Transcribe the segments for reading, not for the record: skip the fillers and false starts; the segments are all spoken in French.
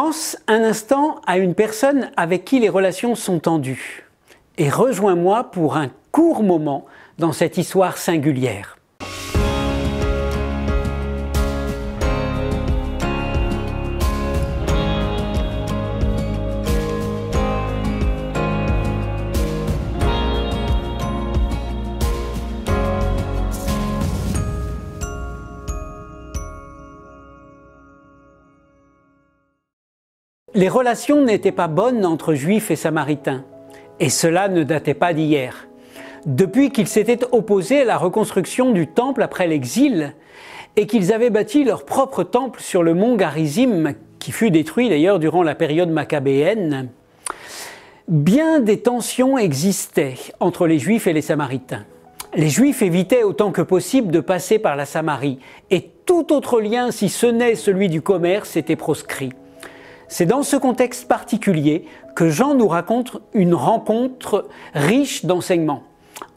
Pense un instant à une personne avec qui les relations sont tendues et rejoins-moi pour un court moment dans cette histoire singulière. Les relations n'étaient pas bonnes entre Juifs et Samaritains, et cela ne datait pas d'hier. Depuis qu'ils s'étaient opposés à la reconstruction du temple après l'exil, et qu'ils avaient bâti leur propre temple sur le mont Garizim, qui fut détruit d'ailleurs durant la période maccabéenne, bien des tensions existaient entre les Juifs et les Samaritains. Les Juifs évitaient autant que possible de passer par la Samarie, et tout autre lien, si ce n'est celui du commerce, était proscrit. C'est dans ce contexte particulier que Jean nous raconte une rencontre riche d'enseignements.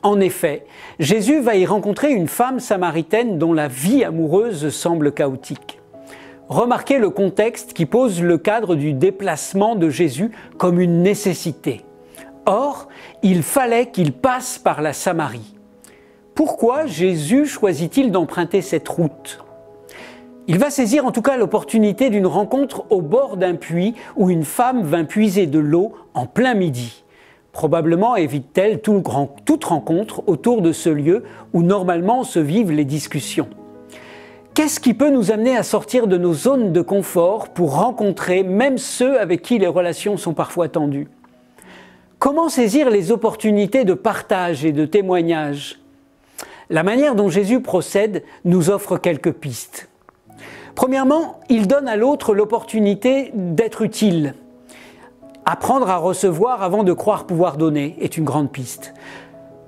En effet, Jésus va y rencontrer une femme samaritaine dont la vie amoureuse semble chaotique. Remarquez le contexte qui pose le cadre du déplacement de Jésus comme une nécessité. Or, il fallait qu'il passe par la Samarie. Pourquoi Jésus choisit-il d'emprunter cette route ? Il va saisir en tout cas l'opportunité d'une rencontre au bord d'un puits où une femme vint puiser de l'eau en plein midi. Probablement évite-t-elle toute rencontre autour de ce lieu où normalement se vivent les discussions. Qu'est-ce qui peut nous amener à sortir de nos zones de confort pour rencontrer même ceux avec qui les relations sont parfois tendues ? Comment saisir les opportunités de partage et de témoignage ? La manière dont Jésus procède nous offre quelques pistes. Premièrement, il donne à l'autre l'opportunité d'être utile. Apprendre à recevoir avant de croire pouvoir donner est une grande piste.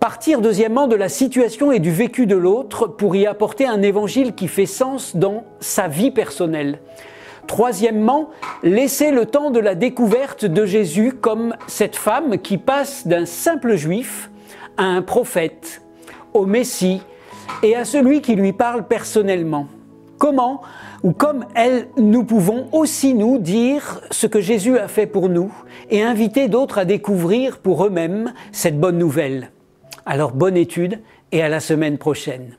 Partir deuxièmement de la situation et du vécu de l'autre pour y apporter un évangile qui fait sens dans sa vie personnelle. Troisièmement, laisser le temps de la découverte de Jésus comme cette femme qui passe d'un simple juif à un prophète, au Messie et à celui qui lui parle personnellement. Comment, ou comme elle, nous pouvons aussi nous dire ce que Jésus a fait pour nous et inviter d'autres à découvrir pour eux-mêmes cette bonne nouvelle. Alors bonne étude et à la semaine prochaine.